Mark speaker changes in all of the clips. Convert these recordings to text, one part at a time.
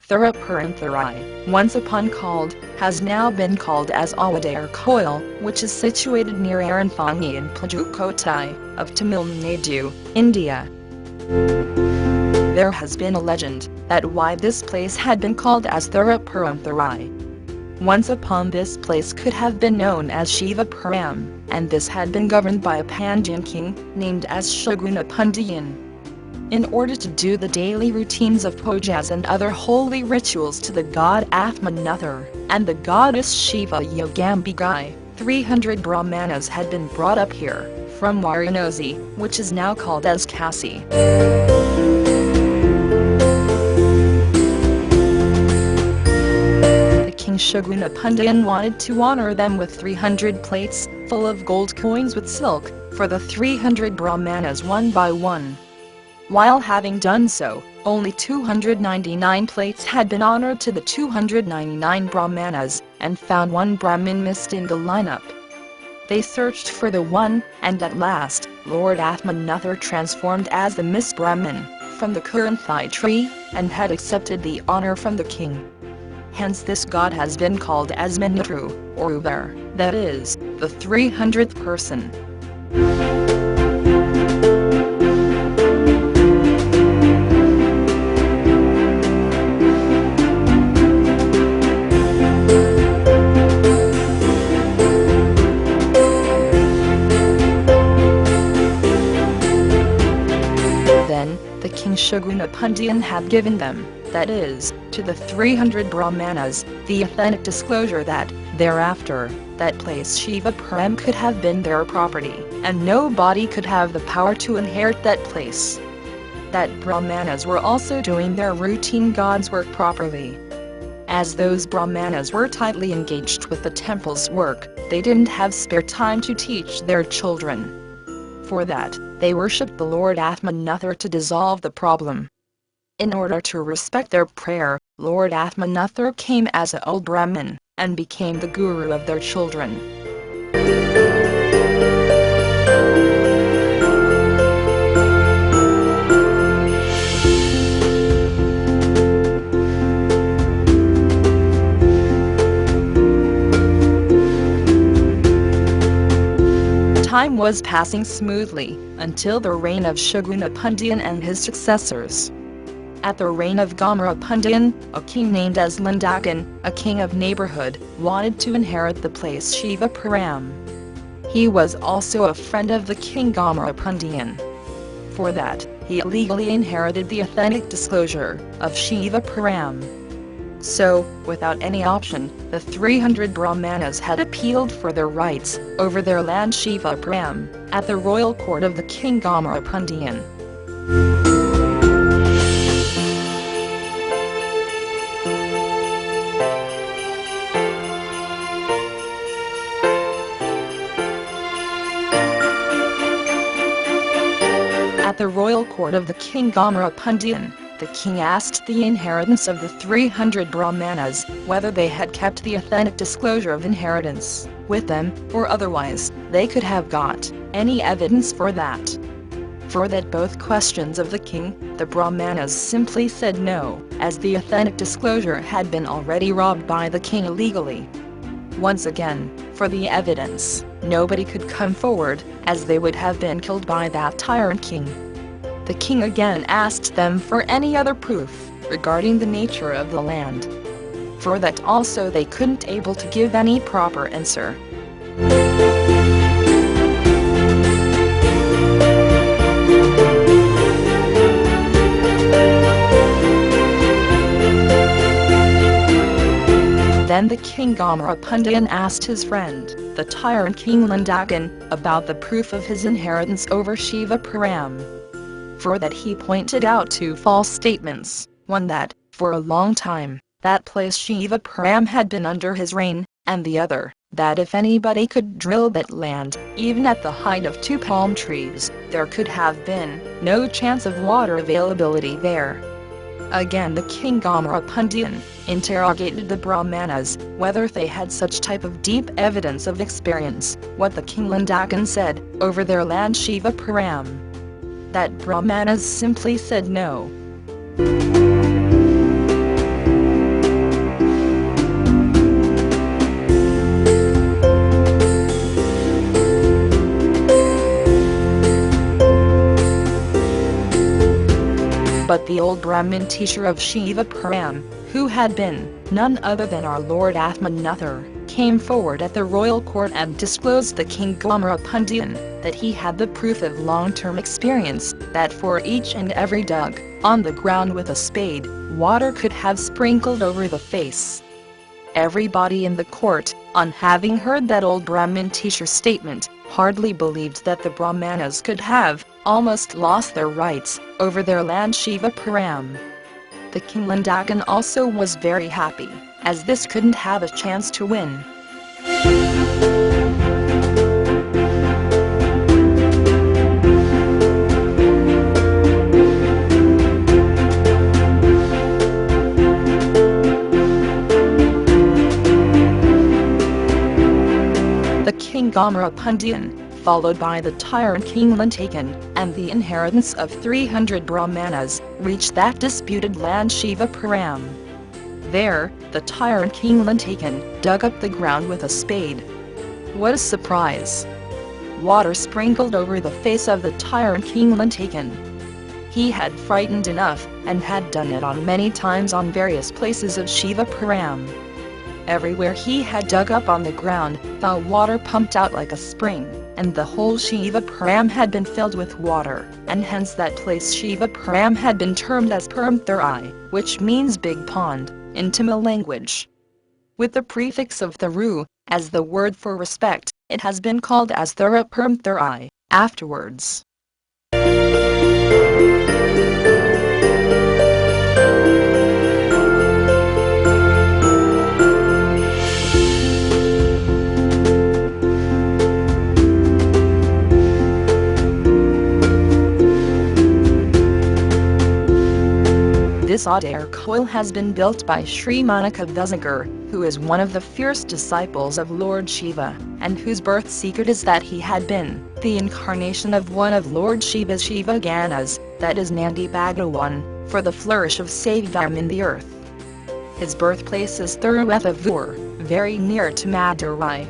Speaker 1: Thiruperumthurai, once upon called, has now been called as Aavudaiyar koil, which is situated near Aranthangi and Pudukottai of Tamil Nadu, India. There has been a legend that why this place had been called as Thiruperumthurai. Once upon this place could have been known as Shiva Puram, and this had been governed by a Pandyan king, named as Suguna Pandyan. In order to do the daily routines of poojas and other holy rituals to the God Athma nathar, and the goddess Shiva yogambigai, 300 brahmanas had been brought up here, from Varanasi, which is now called as Kasi. King Suguna Pandyan wanted to honor them with 300 plates, full of gold coins with silk, for the 300 brahmanas one by one. While having done so, only 299 plates had been honored to the 299 brahmanas, and found one brahmin missed in the lineup. They searched for the one, and at last, Lord Athma nathar transformed as the Miss Brahmin, from the Kurunthai tree, and had accepted the honor from the king. Hence this god has been called as Munnootru, oruvar, that is, the 300th person. Then, the king Suguna Pandyan had given them, that is, to the 300 brahmanas, the authentic disclosure that, thereafter, that place Shiva Puram could have been their property, and nobody could have the power to inherit that place. That brahmanas were also doing their routine God's work properly. As those brahmanas were tightly engaged with the temple's work, they didn't have spare time to teach their children. For that, they worshipped the Lord Athma nathar to dissolve the problem. In order to respect their prayer, Lord Athma nathar came as an old Brahmin, and became the guru of their children. Time was passing smoothly, until the reign of Suguna Pandyan and his successors. At the reign of Gamara Pandyan, a king named as Lindakan, a king of neighborhood, wanted to inherit the place Shiva Puram. He was also a friend of the king Gamara Pandyan. For that, he illegally inherited the authentic disclosure of Shiva Puram. So, without any option, the 300 brahmanas had appealed for their rights over their land Shiva Puram, at the royal court of the king Gamara Pandyan. At the royal court of the king Gamara Pandyan, the king asked the inheritance of the 300 brahmanas, whether they had kept the authentic disclosure of inheritance with them, or otherwise, they could have got any evidence for that. For that both questions of the king, the brahmanas simply said no, as the authentic disclosure had been already robbed by the king illegally. Once again, for the evidence, nobody could come forward, as they would have been killed by that tyrant king. The king again asked them for any other proof regarding the nature of the land. For that also they couldn't able to give any proper answer. Then the king Gamara Pandyan asked his friend, the tyrant king Lindakan, about the proof of his inheritance over Shiva Puram. For that he pointed out two false statements, one that, for a long time, that place Shiva Puram had been under his reign, and the other, that if anybody could drill that land, even at the height of 2 palm trees, there could have been no chance of water availability there. Again the king Gamara Pandyan interrogated the brahmanas, whether they had such type of deep evidence of experience, what the king Lindakan said, over their land Shiva Puram. That brahmanas simply said no. But the old Brahmin teacher of Shiva Puram, who had been none other than our Lord Athma nathar, came forward at the royal court and disclosed the king Pandyan, that he had the proof of long-term experience, that for each and every dug on the ground with a spade, water could have sprinkled over the face. Everybody in the court, on having heard that old Brahmin teacher's statement, hardly believed that the brahmanas could have almost lost their rights over their land Shiva Puram. The king Landakan also was very happy, as this couldn't have a chance to win. The king Pandyan, followed by the tyrant king Landakan, and the inheritance of 300 brahmanas, reached that disputed land Shiva Puram. There, the tyrant king Landakan dug up the ground with a spade. What a surprise! Water sprinkled over the face of the tyrant king Landakan. He had frightened enough, and had done it on many times on various places of Shiva Puram. Everywhere he had dug up on the ground, the water pumped out like a spring, and the whole Shiva Puram had been filled with water, and hence that place Shiva Puram had been termed as Thiruperumthurai, which means big pond, in Tamil language. With the prefix of Thiru, as the word for respect, it has been called as Thiruperumthurai, afterwards. This Aavudaiyar koil has been built by Sri Manickka Vasagar, who is one of the fierce disciples of Lord Shiva, and whose birth secret is that he had been the incarnation of one of Lord Shiva's Shiva Ganas, that is Nandi Bhagawan, for the flourish of Savam in the earth. His birthplace is Thiruperumthurai, very near to Madurai.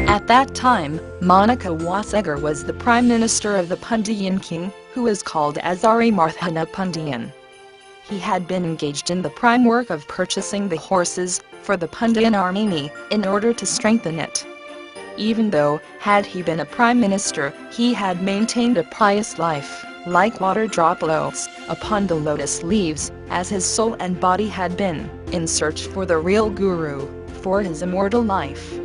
Speaker 1: At that time, Manickka Vasagar was the prime minister of the Pandyan king, who is called as Aranthangi Pandyan. He had been engaged in the prime work of purchasing the horses for the Pandyan army in order to strengthen it. Even though, had he been a prime minister, he had maintained a pious life, like water droplets upon the lotus leaves, as his soul and body had been in search for the real guru for his immortal life.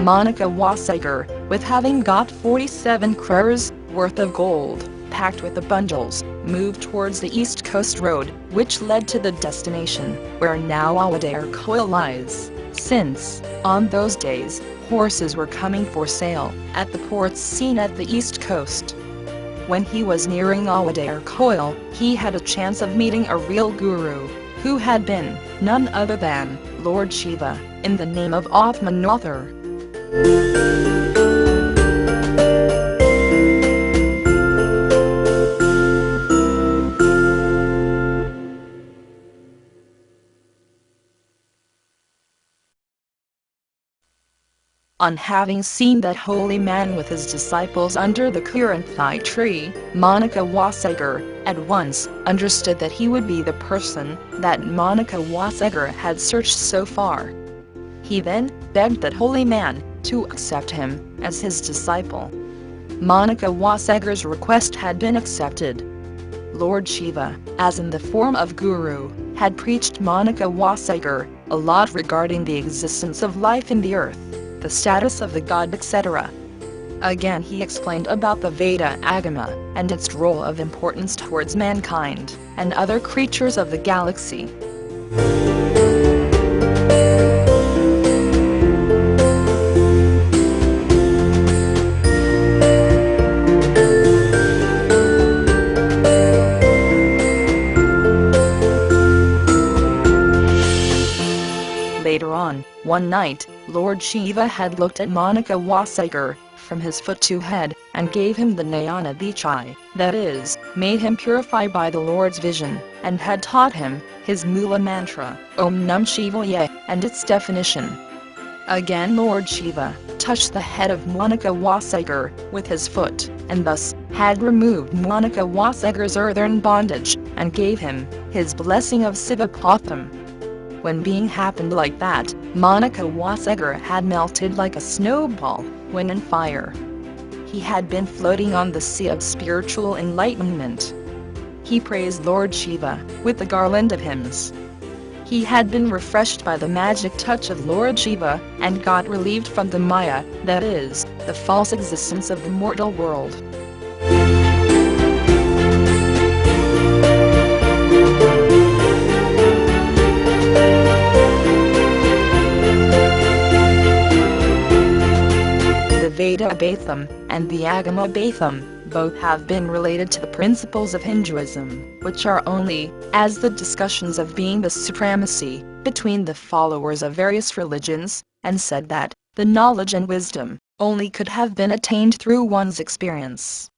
Speaker 1: Manickka Vasagar, with having got 47 crores worth of gold, packed with the bundles, moved towards the east coast road, which led to the destination, where now Aavudaiyar koil lies, since, on those days, horses were coming for sale, at the ports seen at the east coast. When he was nearing Aavudaiyar koil, he had a chance of meeting a real guru, who had been none other than Lord Shiva, in the name of Athma nathar. On having seen that holy man with his disciples under the Kurunthai tree, Manickka Vasagar at once understood that he would be the person that Manickka Vasagar had searched so far. He then begged that holy man to accept him as his disciple. Manickka Vasagar's request had been accepted. Lord Shiva, as in the form of Guru, had preached Manickka Vasagar a lot regarding the existence of life in the earth, the status of the god, etc. Again he explained about the Veda Agama, and its role of importance towards mankind, and other creatures of the galaxy. Later on, one night, Lord Shiva had looked at Manickka Vasagar, from his foot to head, and gave him the Jnana Dichai, that is, made him purify by the Lord's vision, and had taught him his Mula mantra, Om Nam Shivaya, and its definition. Again Lord Shiva touched the head of Manickka Vasagar with his foot, and thus had removed Manickka Vasagar's earthen bondage, and gave him his blessing of Sivapatham. When being happened like that, Manickka Vasagar had melted like a snowball when in fire. He had been floating on the sea of spiritual enlightenment. He praised Lord Shiva with the garland of hymns. He had been refreshed by the magic touch of Lord Shiva, and got relieved from the Maya, that is, the false existence of the mortal world. The Veda Batham and the Agama Batham both have been related to the principles of Hinduism, which are only as the discussions of being the supremacy between the followers of various religions, and said that the knowledge and wisdom only could have been attained through one's experience.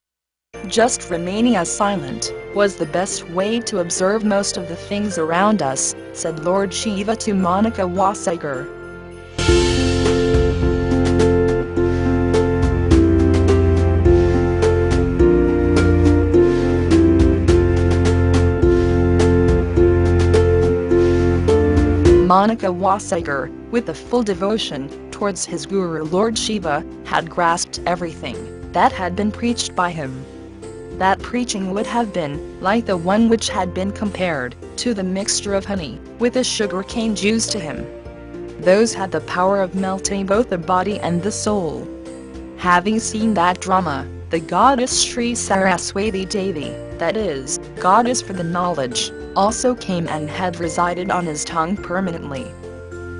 Speaker 1: Just remaining as silent was the best way to observe most of the things around us, said Lord Shiva to Manickka Vasagar. Manickka Vasagar, with a full devotion towards his guru Lord Shiva, had grasped everything that had been preached by him. That preaching would have been like the one which had been compared to the mixture of honey with a sugar cane juice to him. Those had the power of melting both the body and the soul. Having seen that drama, the goddess Sri Saraswati Devi, that is, goddess for the knowledge, also came and had resided on his tongue permanently.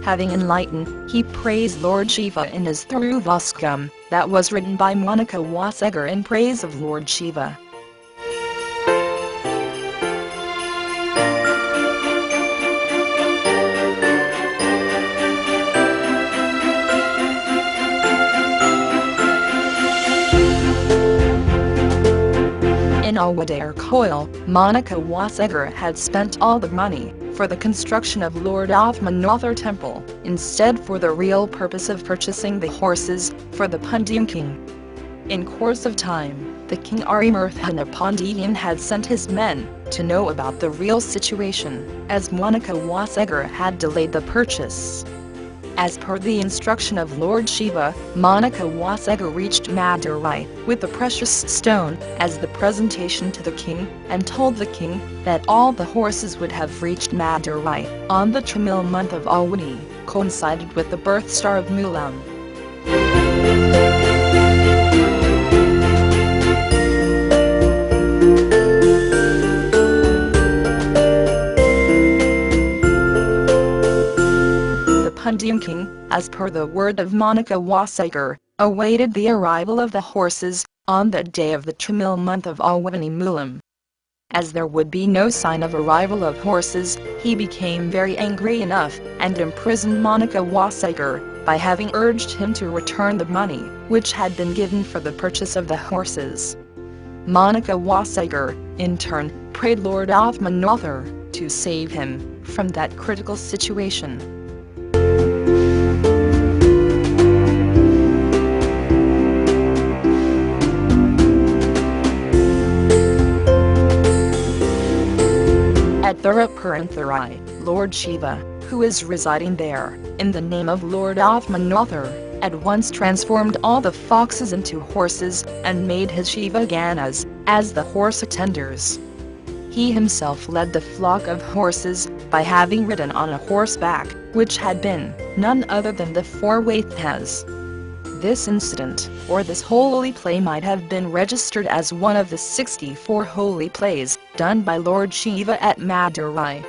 Speaker 1: Having enlightened, he praised Lord Shiva in his Thiruvaskam, that was written by Manickka Vasagar in praise of Lord Shiva. In Aavudaiyar koil, Manickka Vasagar had spent all the money for the construction of Lord Athma nathar temple, instead for the real purpose of purchasing the horses for the Pandyan king. In course of time, the king Arimurthana Pandyan had sent his men to know about the real situation, as Manickka Vasagar had delayed the purchase. As per the instruction of Lord Shiva, Manickka Vasagar reached Madurai with the precious stone as the presentation to the king, and told the king that all the horses would have reached Madurai on the Tamil month of Avani, coincided with the birth star of Mulam. Pandyan king, as per the word of Manickka Vasagar, awaited the arrival of the horses on the day of the Tamil month of Avani Mulam. As there would be no sign of arrival of horses, he became very angry enough and imprisoned Manickka Vasagar by having urged him to return the money which had been given for the purchase of the horses. Manickka Vasagar, in turn, prayed Lord Athma nathar to save him from that critical situation. At Thiruperumthurai, Lord Shiva, who is residing there, in the name of Lord Athma nathar, at once transformed all the foxes into horses, and made his Shiva Ganas as the horse attenders. He himself led the flock of horses, by having ridden on a horseback, which had been none other than the four Vaithas. This incident, or this holy play, might have been registered as one of the 64 holy plays done by Lord Shiva at Madurai.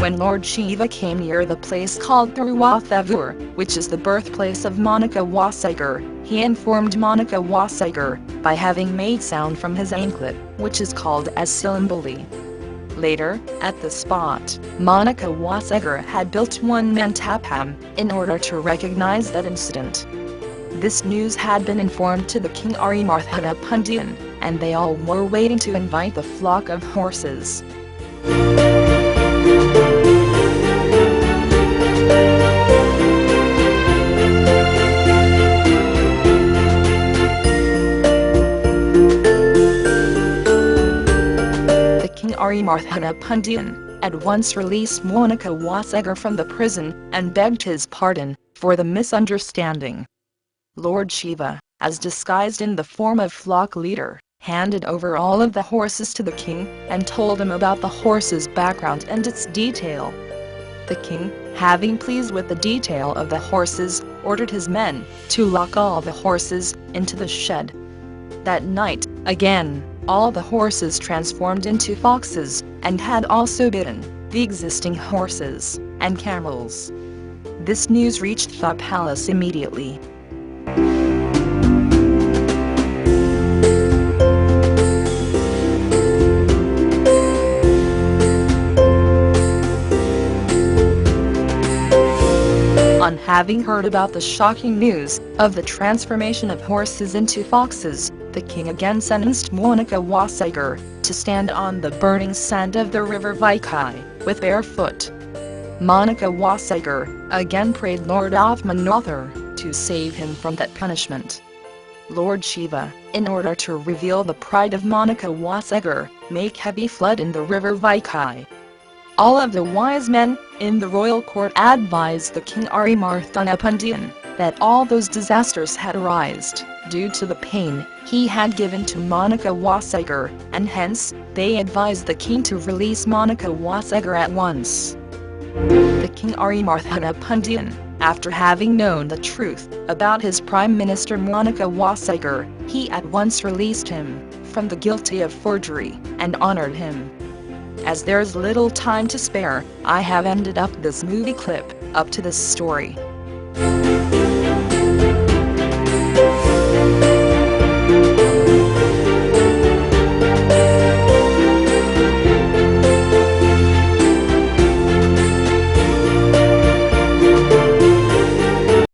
Speaker 1: When Lord Lord Shiva came near the place called Thiruperumthurai, which is the birthplace of Manickka Vasagar, he informed Manickka Vasagar by having made sound from his anklet, which is called as Silimboli. Later, at the spot, Manickka Vasagar had built one mantapam in order to recognize that incident. This news had been informed to the King Aranthangi and Pandyan, and they all were waiting to invite the flock of horses. Aranthangi and Pandyan at once released Manickka Vasagar from the prison and begged his pardon for the misunderstanding. Lord Shiva, as disguised in the form of flock leader, handed over all of the horses to the king and told him about the horses' background and its detail. The king, having pleased with the detail of the horses, ordered his men to lock all the horses into the shed. That night, again, all the horses transformed into foxes, and had also bitten the existing horses and camels. This news reached the palace immediately. On having heard about the shocking news of the transformation of horses into foxes, the king again sentenced Manickka Vasagar to stand on the burning sand of the river Vaikai with bare foot. Manickka Vasagar again prayed Lord Athma nathar to save him from that punishment. Lord Shiva, in order to reveal the pride of Manickka Vasagar, make heavy flood in the river Vaikai. All of the wise men in the royal court advised the King Aranthangi and Pandyan that all those disasters had arisen due to the pain he had given to Manickka Vasagar, and hence, they advised the king to release Manickka Vasagar at once. The King Aranthangi and Pandyan, after having known the truth about his Prime Minister Manickka Vasagar, he at once released him from the guilty of forgery and honored him. As there's little time to spare, I have ended up this movie clip up to this story.